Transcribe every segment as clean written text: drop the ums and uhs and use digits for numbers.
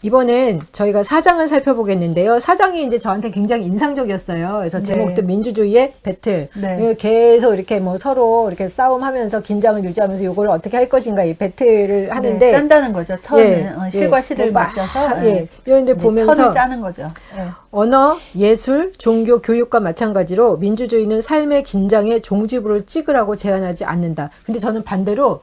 이번엔 저희가 사장을 살펴보겠는데요. 사장이 이제 저한테 굉장히 인상적이었어요. 그래서 제목도 민주주의의 배틀. 계속 이렇게 뭐 서로 이렇게 싸움하면서 긴장을 유지하면서 이걸 어떻게 할 것인가 이 배틀을 하는데 짠다는 거죠. 처음에 실과 실을 맞춰서 이런데 보면서 천을 짜는 거죠. 언어, 예술, 종교, 교육과 마찬가지로 민주주의는 삶의 긴장에 종지부를 찍으라고 제안하지 않는다. 근데 저는 반대로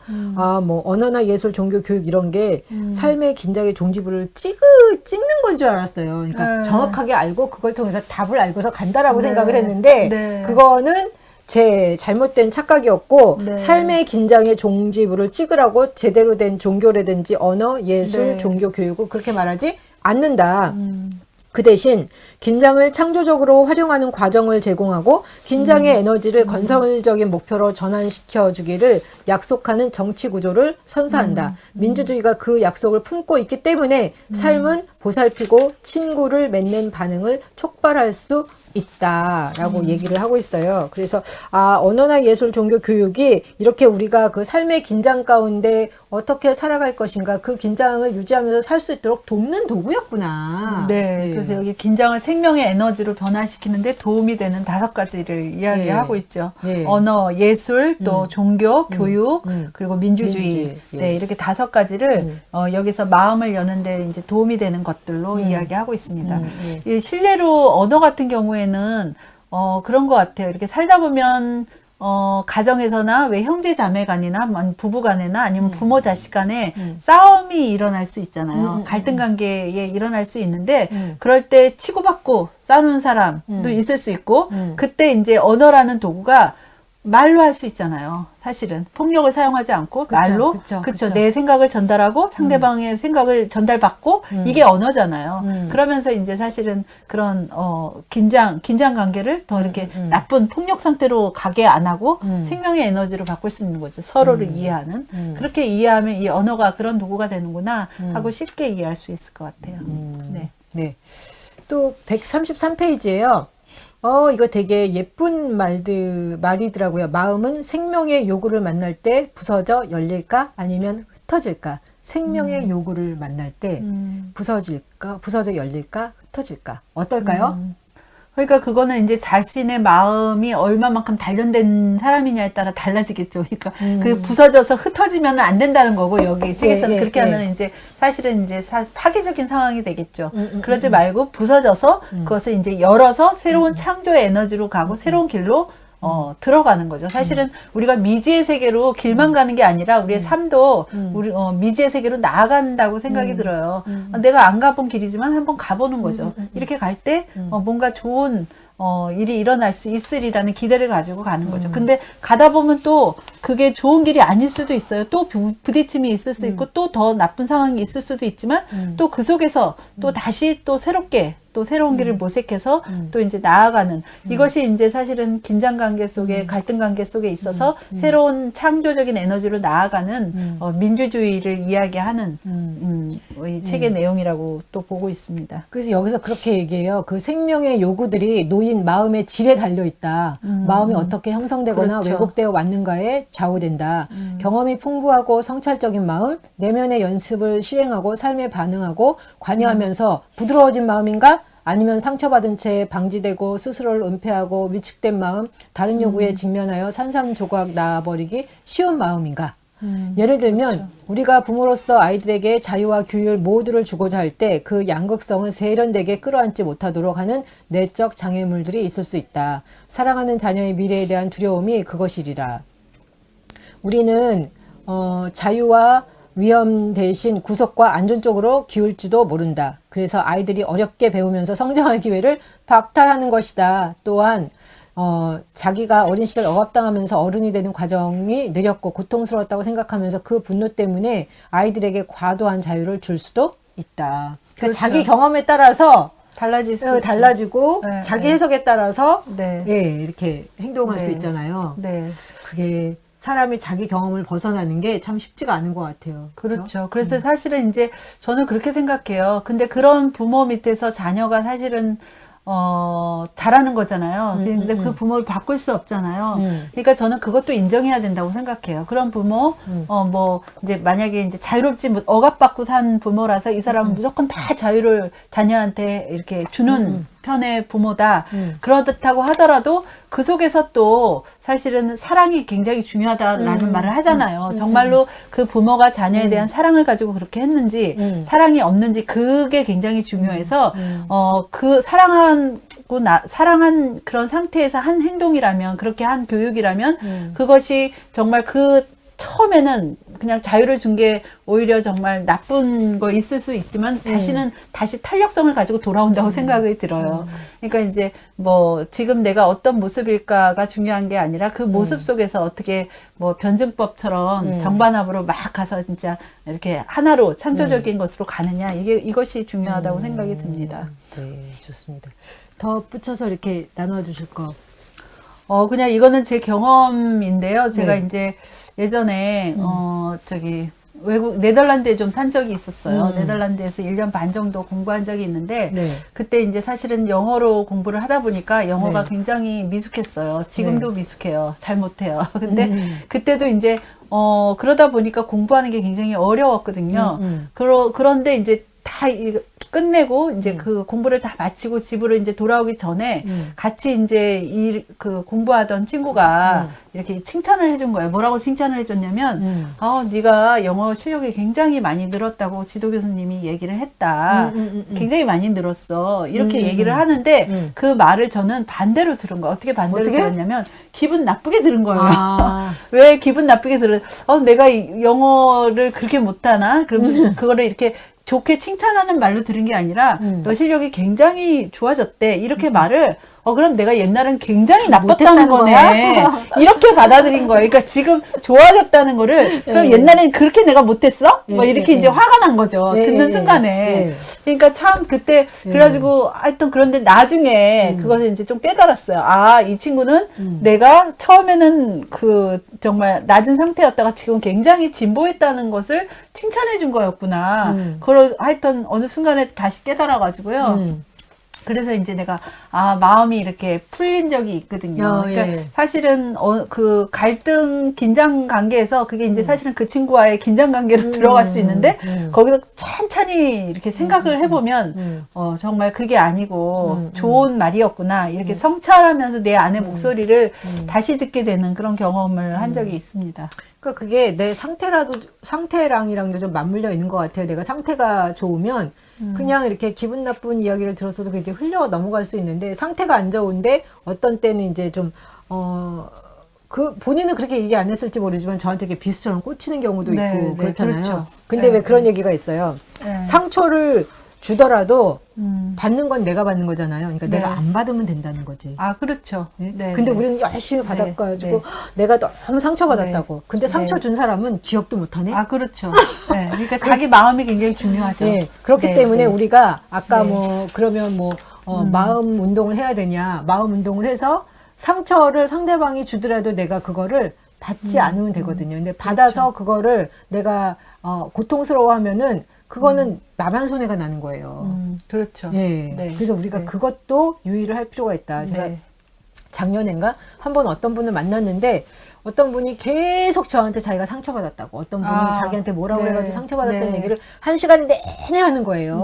뭐 언어나 예술, 종교, 교육 이런 게 삶의 긴장에 종지부를 찍는 건 줄 알았어요. 그러니까 정확하게 알고 그걸 통해서 답을 알고서 간다라고 생각을 했는데 그거는 제 잘못된 착각이었고 삶의 긴장의 종지부를 찍으라고 제대로 된 종교라든지 언어, 예술, 종교, 교육을 그렇게 말하지 않는다. 그 대신 긴장을 창조적으로 활용하는 과정을 제공하고 긴장의 에너지를 건설적인 목표로 전환시켜 주기를 약속하는 정치 구조를 선사한다. 민주주의가 그 약속을 품고 있기 때문에 삶은 보살피고 친구를 맺는 반응을 촉발할 수 있다라고 얘기를 하고 있어요. 그래서 언어나 예술, 종교, 교육이 이렇게 우리가 그 삶의 긴장 가운데 어떻게 살아갈 것인가 그 긴장을 유지하면서 살 수 있도록 돕는 도구였구나. 그래서 여기 긴장을 생명의 에너지로 변화시키는데 도움이 되는 5가지를 이야기하고 있죠. 언어, 예술, 또 종교, 교육, 그리고 민주주의. 이렇게 5가지를 여기서 마음을 여는데 이제 도움이 되는 것들로 이야기하고 있습니다. 이 실례로 언어 같은 경우에는 그런 것 같아요. 이렇게 살다 보면 가정에서나 왜 형제 자매 간이나 부부 간에나 아니면 부모 자식 간에 싸움이 일어날 수 있잖아요. 갈등 관계에 일어날 수 있는데 그럴 때 치고받고 싸우는 사람도 있을 수 있고 그때 이제 언어라는 도구가 말로 할 수 있잖아요. 사실은 폭력을 사용하지 않고 말로 내 생각을 전달하고 상대방의 생각을 전달받고 이게 언어잖아요. 그러면서 이제 사실은 그런 긴장 관계를 더 이렇게 나쁜 폭력 상태로 가게 안 하고 생명의 에너지로 바꿀 수 있는 거죠. 서로를 이해하는. 그렇게 이해하면 이 언어가 그런 도구가 되는구나 하고 쉽게 이해할 수 있을 것 같아요. 또 133페이지에요. 이거 되게 예쁜 말이더라고요. 마음은 생명의 요구를 만날 때 부서져 열릴까? 아니면 흩어질까? 생명의 요구를 만날 때 부서져 열릴까? 흩어질까? 어떨까요? 그러니까 그거는 이제 자신의 마음이 얼마만큼 단련된 사람이냐에 따라 달라지겠죠. 그러니까 그게 부서져서 흩어지면 안 된다는 거고, 여기 책에서는 그렇게 하면 이제 사실은 이제 파괴적인 상황이 되겠죠. 그러지 말고 부서져서 그것을 이제 열어서 새로운 창조의 에너지로 가고 새로운 길로 들어가는 거죠. 사실은 우리가 미지의 세계로 길만 가는 게 아니라 우리의 삶도 미지의 세계로 나아간다고 생각이 들어요. 내가 안 가본 길이지만 한번 가보는 거죠. 이렇게 갈 때 뭔가 좋은 일이 일어날 수 있으리라는 기대를 가지고 가는 거죠. 근데 가다 보면 또 그게 좋은 길이 아닐 수도 있어요. 또 부딪힘이 있을 수 있고 또 더 나쁜 상황이 있을 수도 있지만 또 그 속에서 또 다시 또 새롭게 또 새로운 길을 모색해서 또 이제 나아가는 이것이 이제 사실은 긴장 관계 속에 갈등 관계 속에 있어서 새로운 창조적인 에너지로 나아가는 민주주의를 이야기하는 이 책의 내용이라고 또 보고 있습니다. 그래서 여기서 그렇게 얘기해요. 그 생명의 요구들이 놓인 마음의 질에 달려 있다. 마음이 어떻게 형성되거나 왜곡되어 왔는가에 좌우된다. 경험이 풍부하고 성찰적인 마음, 내면의 연습을 실행하고 삶에 반응하고 관여하면서 부드러워진 마음인가? 아니면 상처받은 채 방지되고 스스로를 은폐하고 위축된 마음, 다른 요구에 직면하여 산산조각 나버리기 쉬운 마음인가? 예를 들면 우리가 부모로서 아이들에게 자유와 규율 모두를 주고자 할 때 그 양극성을 세련되게 끌어안지 못하도록 하는 내적 장애물들이 있을 수 있다. 사랑하는 자녀의 미래에 대한 두려움이 그것이리라. 우리는 자유와 위험 대신 구속과 안전 쪽으로 기울지도 모른다. 그래서 아이들이 어렵게 배우면서 성장할 기회를 박탈하는 것이다. 또한 자기가 어린 시절 억압당하면서 어른이 되는 과정이 느렸고 고통스러웠다고 생각하면서 그 분노 때문에 아이들에게 과도한 자유를 줄 수도 있다. 그러니까 자기 경험에 따라서 달라질 수 달라지고 자기 해석에 따라서 이렇게 행동할 수 있잖아요. 그게 사람이 자기 경험을 벗어나는 게 참 쉽지가 않은 것 같아요. 그렇죠. 그래서 사실은 이제 저는 그렇게 생각해요. 근데 그런 부모 밑에서 자녀가 사실은 잘하는 거잖아요. 근데 그 부모를 바꿀 수 없잖아요. 그러니까 저는 그것도 인정해야 된다고 생각해요. 그런 부모, 뭐, 이제 만약에 이제 자유롭지, 억압받고 산 부모라서 이 사람은 무조건 다 자유를 자녀한테 이렇게 주는 편의 부모다. 그렇다고 하더라도 그 속에서 또 사실은 사랑이 굉장히 중요하다라는 말을 하잖아요. 정말로 그 부모가 자녀에 대한 사랑을 가지고 그렇게 했는지, 사랑이 없는지 그게 굉장히 중요해서, 그 사랑한 그런 상태에서 한 행동이라면, 그렇게 한 교육이라면, 그것이 정말 처음에는 그냥 자유를 준 게 오히려 정말 나쁜 거 있을 수 있지만 다시 탄력성을 가지고 돌아온다고 생각이 들어요. 그러니까 이제 뭐 지금 내가 어떤 모습일까가 중요한 게 아니라 그 모습 속에서 어떻게 뭐 변증법처럼 정반합으로 막 가서 진짜 이렇게 하나로 창조적인 것으로 가느냐, 이것이 중요하다고 생각이 듭니다. 네, 좋습니다. 더 붙여서 이렇게 나눠 주실 거. 그냥 이거는 제 경험인데요. 제가 이제 예전에, 네덜란드에 좀 산 적이 있었어요. 네덜란드에서 1년 반 정도 공부한 적이 있는데, 그때 이제 사실은 영어로 공부를 하다 보니까 영어가 굉장히 미숙했어요. 지금도 미숙해요. 잘 못해요. 근데 그때도 이제, 그러다 보니까 공부하는 게 굉장히 어려웠거든요. 그런데 이제 다 끝내고 이제 그 공부를 다 마치고 집으로 이제 돌아오기 전에 같이 이제 그 공부하던 친구가 이렇게 칭찬을 해준 거예요. 뭐라고 칭찬을 해줬냐면, 네가 영어 실력이 굉장히 많이 늘었다고 지도 교수님이 얘기를 했다. 굉장히 많이 늘었어. 이렇게 얘기를 하는데 그 말을 저는 반대로 들은 거예요. 어떻게 반대로 들었냐면 기분 나쁘게 들은 거예요. 왜 기분 나쁘게 내가 영어를 그렇게 못하나? 그러면 그거를 이렇게 좋게 칭찬하는 말로 들은 게 아니라 너 실력이 굉장히 좋아졌대. 이렇게 말을 그럼 내가 옛날엔 굉장히 나빴다는 거네. 이렇게 받아들인 거예요. 그러니까 지금 좋아졌다는 거를 그럼 옛날엔 그렇게 내가 못했어? 뭐 이렇게 이제 화가 난 거죠. 듣는 순간에. 그러니까 참 그때 그래가지고 하여튼 그런데 나중에 그것을 이제 좀 깨달았어요. 이 친구는 내가 처음에는 그 정말 낮은 상태였다가 지금 굉장히 진보했다는 것을 칭찬해 준 거였구나. 그걸 하여튼 어느 순간에 다시 깨달아가지고요. 그래서 이제 내가 마음이 이렇게 풀린 적이 있거든요. 그러니까 사실은 그 갈등 긴장 관계에서 그게 이제 사실은 그 친구와의 긴장 관계로 들어갈 수 있는데 거기서 찬찬히 이렇게 생각을 해보면 정말 그게 아니고 좋은 말이었구나. 이렇게 성찰하면서 내 안의 목소리를 다시 듣게 되는 그런 경험을 한 적이 있습니다. 그러니까 그게 내 상태랑이랑도 좀 맞물려 있는 것 같아요. 내가 상태가 좋으면 그냥 이렇게 기분 나쁜 이야기를 들었어도 그게 이제 흘려 넘어갈 수 있는데, 상태가 안 좋은데 어떤 때는 이제 좀 본인은 그렇게 얘기 안 했을지 모르지만 저한테 이렇게 비수처럼 꽂히는 경우도 있고 그렇잖아요. 그렇죠. 근데 왜 그런 얘기가 있어요. 상처를 주더라도 받는 건 내가 받는 거잖아요. 그러니까 내가 안 받으면 된다는 거지. 그렇죠. 근데 우리는 열심히 받아가지고 내가 너무 상처받았다고. 근데 상처 준 사람은 기억도 못하네. 그렇죠. 그러니까 자기 마음이 굉장히 중요하죠. 그렇기 때문에 우리가 아까 그러면 마음 운동을 해야 되냐. 마음 운동을 해서 상처를 상대방이 주더라도 내가 그거를 받지 않으면 되거든요. 근데 받아서 그거를 내가 고통스러워하면은 그거는 나만 손해가 나는 거예요. 그렇죠. 그래서 우리가 그것도 유의를 할 필요가 있다. 제가 작년인가 한번 어떤 분을 만났는데 어떤 분이 계속 저한테 자기가 상처받았다고, 어떤 분이 자기한테 뭐라고 해가지고 상처받았다는 얘기를 1시간 내내 하는 거예요.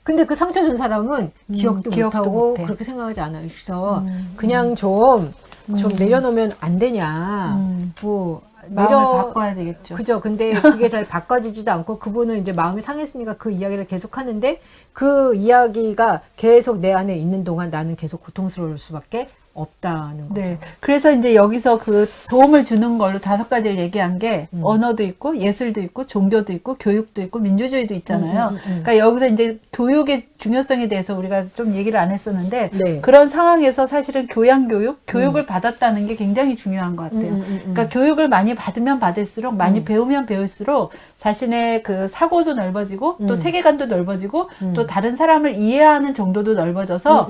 근데 그 상처 준 사람은 기억도 못하고 그렇게 생각하지 않아요. 그래서 그냥 좀 내려놓으면 안 되냐. 마음을 바꿔야 되겠죠. 그죠. 근데 그게 잘 바꿔지지도 않고 그분은 이제 마음이 상했으니까 그 이야기를 계속 하는데 그 이야기가 계속 내 안에 있는 동안 나는 계속 고통스러울 수밖에 없다는 거죠. 그래서 이제 여기서 그 도움을 주는 걸로 5가지를 얘기한 게 언어도 있고 예술도 있고 종교도 있고 교육도 있고 민주주의도 있잖아요. 그러니까 여기서 이제 교육의 중요성에 대해서 우리가 좀 얘기를 안 했었는데 그런 상황에서 사실은 교육을 받았다는 게 굉장히 중요한 것 같아요. 그러니까 교육을 많이 받으면 받을수록 많이 배우면 배울수록 자신의 그 사고도 넓어지고 또 세계관도 넓어지고 또 다른 사람을 이해하는 정도도 넓어져서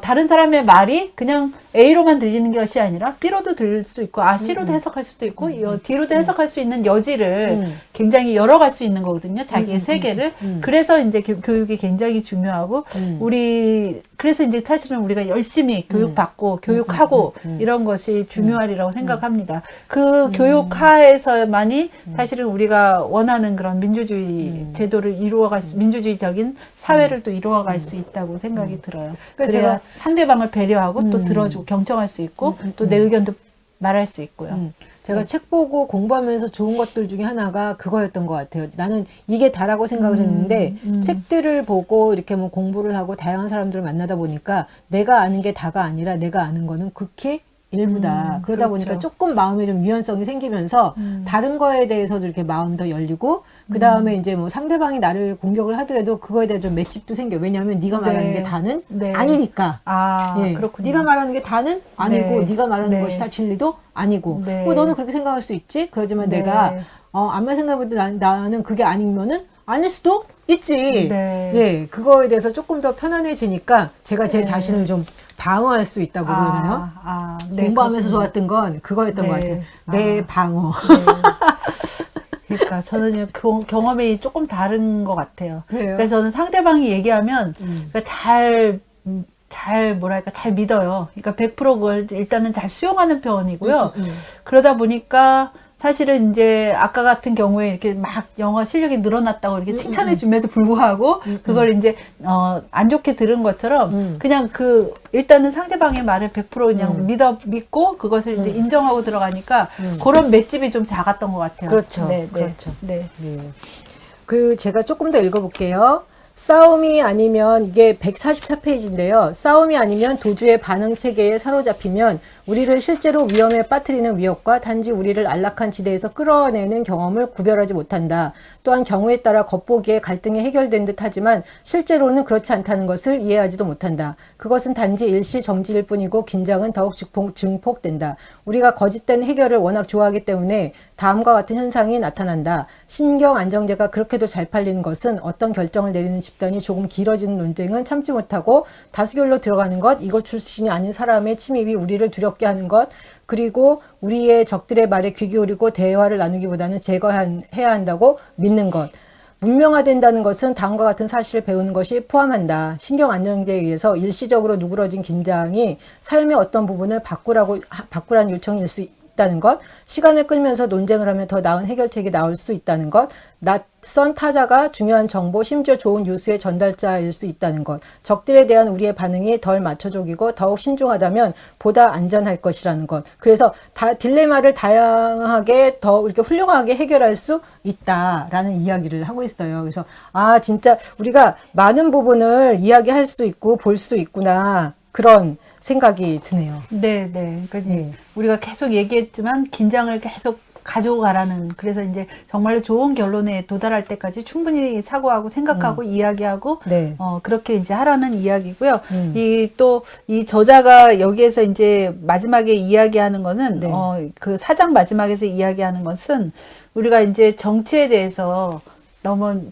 다른 사람의 말이 그냥 A로만 들리는 것이 아니라 B로도 들릴 수 있고 C로도 해석할 수도 있고 D로도 해석할 수 있는 여지를 굉장히 열어갈 수 있는 거거든요. 자기의 세계를. 그래서 이제 교육이 굉장히 중요하고 그래서 이제 사실은 우리가 열심히 교육받고 교육하고 이런 것이 중요하리라고 생각합니다. 그 교육하에서만이 사실은 우리가 원하는 그런 민주주의 제도를 민주주의적인 사회를 또 이루어갈 수 있다고 생각이 들어요. 그래야 상대방을 배려하고 또 들어주고 경청할 수 있고 또 내 의견도 말할 수 있고요. 제가 책 보고 공부하면서 좋은 것들 중에 하나가 그거였던 것 같아요. 나는 이게 다라고 생각을 했는데 책들을 보고 이렇게 뭐 공부를 하고 다양한 사람들을 만나다 보니까 내가 아는 게 다가 아니라 내가 아는 거는 극히 일부다. 그러다 보니까 조금 마음에 좀 유연성이 생기면서 다른 거에 대해서도 이렇게 마음 더 열리고 그 다음에 이제 뭐 상대방이 나를 공격을 하더라도 그거에 대한 좀 맷집도 생겨. 왜냐하면 네가 말하는 게 다는 아니니까. 그렇군요. 네가 말하는 게 다는 아니고 네가 말하는 것이 다 진리도 아니고. 너는 그렇게 생각할 수 있지. 그러지만 내가 아무리 생각해도 나는 그게 아니면은 아닐 수도 있지. 예, 그거에 대해서 조금 더 편안해지니까 제가 제 자신을 좀 방어할 수 있다고 그러나요? 공부하면서 좋았던 건 그거였던 것 같아요. 내 방어. 그러니까 저는 경험이 조금 다른 것 같아요. 그래서 저는 상대방이 얘기하면 그러니까 잘 뭐랄까 잘 믿어요. 그러니까 100% 그걸 일단은 잘 수용하는 편이고요. 그러다 보니까 사실은 이제 아까 같은 경우에 이렇게 막 영어 실력이 늘어났다고 이렇게 칭찬해 줌에도 불구하고 그걸 이제 안 좋게 들은 것처럼 그냥 일단은 상대방의 말을 100% 그냥 믿고 그것을 이제 인정하고 들어가니까 그런 맷집이 좀 작았던 것 같아요. 그렇죠. 그렇죠. 제가 조금 더 읽어볼게요. 싸움이 아니면 이게 144페이지인데요. 싸움이 아니면 도주의 반응 체계에 사로잡히면 우리를 실제로 위험에 빠뜨리는 위협과 단지 우리를 안락한 지대에서 끌어내는 경험을 구별하지 못한다. 또한 경우에 따라 겉보기에 갈등이 해결된 듯 하지만 실제로는 그렇지 않다는 것을 이해하지도 못한다. 그것은 단지 일시 정지일 뿐이고 긴장은 더욱 증폭된다. 우리가 거짓된 해결을 워낙 좋아하기 때문에 다음과 같은 현상이 나타난다. 신경 안정제가 그렇게도 잘 팔리는 것은 어떤 결정을 내리는 집단이 조금 길어지는 논쟁은 참지 못하고 다수결로 들어가는 것, 이것 출신이 아닌 사람의 침입이 우리를 두렵게 하는 것, 그리고 우리의 적들의 말에 귀 기울이고 대화를 나누기보다는 제거해야 한다고 믿는 것. 문명화된다는 것은 다음과 같은 사실을 배우는 것이 포함한다. 신경 안정제에 의해서 일시적으로 누그러진 긴장이 삶의 어떤 부분을 바꾸라는 요청일 수 있다는 것, 시간을 끌면서 논쟁을 하면 더 나은 해결책이 나올 수 있다는 것, 낯선 타자가 중요한 정보, 심지어 좋은 뉴스의 전달자일 수 있다는 것, 적들에 대한 우리의 반응이 덜 맞춰족이고 더욱 신중하다면 보다 안전할 것이라는 것. 그래서 딜레마를 다양하게 더 이렇게 훌륭하게 해결할 수 있다라는 이야기를 하고 있어요. 그래서 진짜 우리가 많은 부분을 이야기할 수 있고 볼 수 있구나, 그런 생각이 드네요. 그러니까 우리가 계속 얘기했지만 긴장을 계속 가져가라는, 그래서 이제 정말로 좋은 결론에 도달할 때까지 충분히 사고하고 생각하고 이야기하고 그렇게 이제 하라는 이야기고요. 이 저자가 여기에서 이제 마지막에 이야기하는 거는 그 사장 마지막에서 이야기하는 것은 우리가 이제 정치에 대해서 너무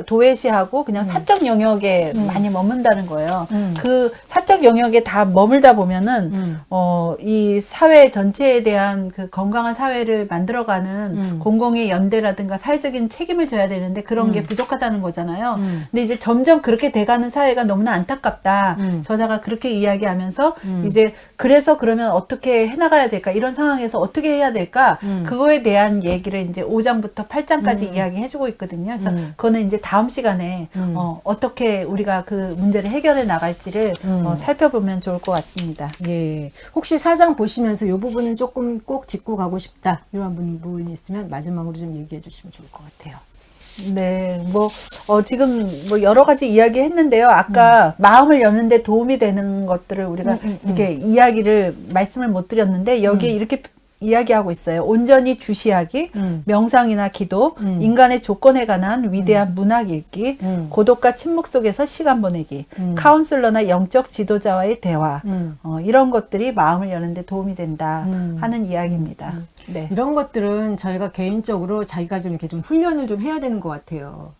도외시하고 그냥 사적 영역에 많이 머문다는 거예요. 그 사적 영역에 다 머물다 보면은 이 사회 전체에 대한 그 건강한 사회를 만들어가는 공공의 연대라든가 사회적인 책임을 져야 되는데 그런 게 부족하다는 거잖아요. 근데 이제 점점 그렇게 돼가는 사회가 너무나 안타깝다. 저자가 그렇게 이야기하면서 이제 그래서 그러면 어떻게 해나가야 될까? 이런 상황에서 어떻게 해야 될까? 그거에 대한 얘기를 이제 5장부터 8장까지 이야기해주고 있거든요. 그래서 그거는 이제 다음 시간에 어떻게 우리가 그 문제를 해결해 나갈지를 살펴보면 좋을 것 같습니다. 혹시 4장 보시면서 이 부분은 조금 꼭 짚고 가고 싶다, 이런 부분이 있으면 마지막으로 좀 얘기해 주시면 좋을 것 같아요. 지금 여러 가지 이야기 했는데요. 아까 마음을 여는데 도움이 되는 것들을 우리가 이렇게 말씀을 못 드렸는데 여기에 이렇게 이야기하고 있어요. 온전히 주시하기, 명상이나 기도, 인간의 조건에 관한 위대한 문학 읽기, 고독과 침묵 속에서 시간 보내기, 카운슬러나 영적 지도자와의 대화, 이런 것들이 마음을 여는데 도움이 된다 하는 이야기입니다. 이런 것들은 저희가 개인적으로 자기가 좀 이렇게 좀 훈련을 좀 해야 되는 것 같아요.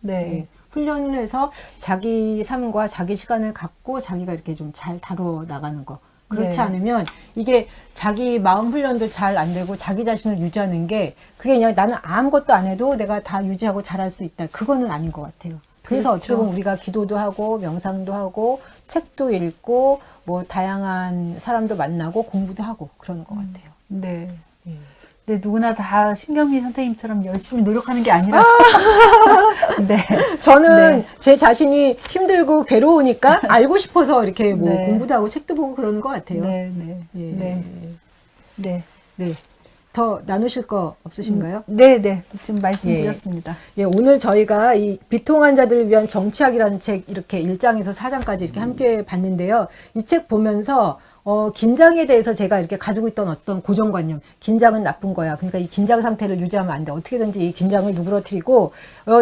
훈련을 해서 자기 삶과 자기 시간을 갖고 자기가 이렇게 좀 잘 다뤄 나가는 거. 그렇지 네. 않으면 이게 자기 마음 훈련도 잘 안 되고 자기 자신을 유지하는 게 그게 그냥 나는 아무것도 안 해도 내가 다 유지하고 잘할 수 있다. 그거는 아닌 것 같아요. 그래서 그렇죠. 어떻게 보면 우리가 기도도 하고 명상도 하고 책도 읽고 뭐 다양한 사람도 만나고 공부도 하고 그러는 것 같아요. 네. 예. 네, 누구나 다 신경미 선생님처럼 열심히 노력하는 게 아니라서. 네. 저는 네. 제 자신이 힘들고 괴로우니까 알고 싶어서 이렇게 뭐 네. 공부도 하고 책도 보고 그러는 것 같아요. 네, 네. 예. 네. 네. 네. 더 나누실 거 없으신가요? 네, 네. 지금 말씀드렸습니다. 예, 오늘 저희가 이 비통한 자들을 위한 정치학이라는 책 이렇게 1장에서 4장까지 이렇게 함께 봤는데요. 이 책 보면서 긴장에 대해서 제가 이렇게 가지고 있던 어떤 고정관념, 긴장은 나쁜 거야. 그러니까 이 긴장 상태를 유지하면 안 돼. 어떻게든지 이 긴장을 누그러뜨리고,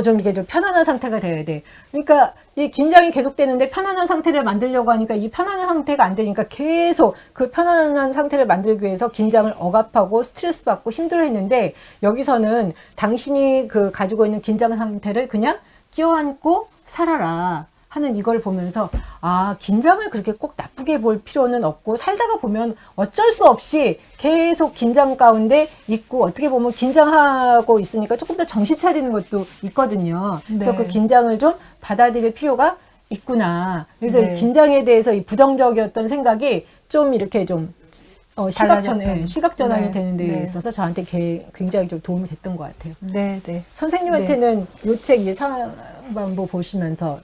좀 이렇게 좀 편안한 상태가 돼야 돼. 그러니까 이 긴장이 계속되는데 편안한 상태를 만들려고 하니까 이 편안한 상태가 안 되니까 계속 그 편안한 상태를 만들기 위해서 긴장을 억압하고 스트레스 받고 힘들어 했는데 여기서는 당신이 그 가지고 있는 긴장 상태를 그냥 껴안고 살아라. 하는 이걸 보면서 아 긴장을 그렇게 꼭 나쁘게 볼 필요는 없고 살다가 보면 어쩔 수 없이 계속 긴장 가운데 있고 어떻게 보면 긴장하고 있으니까 조금 더 정신 차리는 것도 있거든요. 그래서 네. 그 긴장을 좀 받아들일 필요가 있구나. 그래서 네. 이 긴장에 대해서 이 부정적이었던 생각이 좀 이렇게 좀 시각전환이 네. 되는 데 네. 있어서 저한테 굉장히 좀 도움이 됐던 것 같아요. 네, 네. 선생님한테는 이 책 상반부 보시면서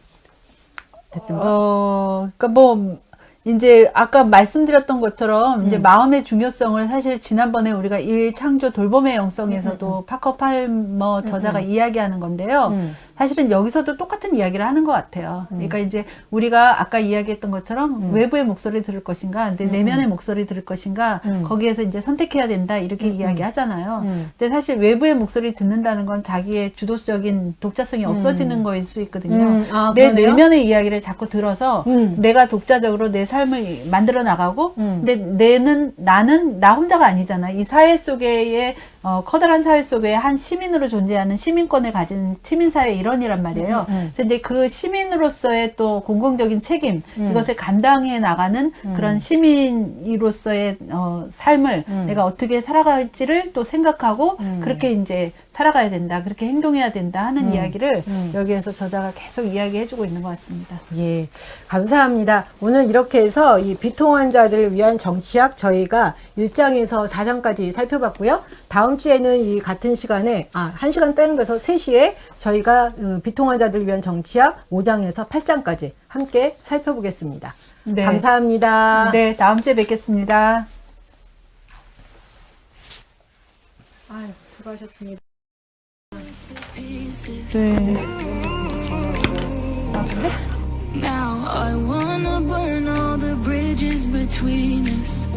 됐던 거? 그러니까 뭐 이제 아까 말씀드렸던 것처럼 이제 마음의 중요성을 사실 지난번에 우리가 일창조 돌봄의 영성에서도 파커 팔머 저자가 이야기하는 건데요. 사실은 여기서도 똑같은 이야기를 하는 것 같아요. 그러니까 이제 우리가 아까 이야기했던 것처럼 외부의 목소리를 들을 것인가, 내 내면의 목소리를 들을 것인가, 거기에서 이제 선택해야 된다 이렇게 이야기하잖아요. 근데 사실 외부의 목소리 듣는다는 건 자기의 주도적인 독자성이 없어지는 거일 수 있거든요. 내 그러네요? 내면의 이야기를 자꾸 들어서 내가 독자적으로 내 삶을 만들어 나가고, 근데 나는 나 혼자가 아니잖아. 이 사회 속에의 커다란 사회 속에 한 시민으로 존재하는 시민권을 가진 시민사회 일원이란 말이에요. 그래서 이제 그 시민으로서의 또 공공적인 책임, 이것을 감당해 나가는 그런 시민으로서의 삶을 내가 어떻게 살아갈지를 또 생각하고 그렇게 이제 살아가야 된다, 그렇게 행동해야 된다 하는 이야기를 여기에서 저자가 계속 이야기해주고 있는 것 같습니다. 예, 감사합니다. 오늘 이렇게 해서 이 비통한 자들을 위한 정치학 저희가 1장에서 4장까지 살펴봤고요. 다음 주에는 이 같은 시간에 1시간 땡겨서 3시에 저희가 비통한 자들을 위한 정치학 5장에서 8장까지 함께 살펴보겠습니다. 네. 감사합니다. 네, 다음 주에 뵙겠습니다. 아유, 수고하셨습니다. 네. Now I wanna burn all the bridges between us.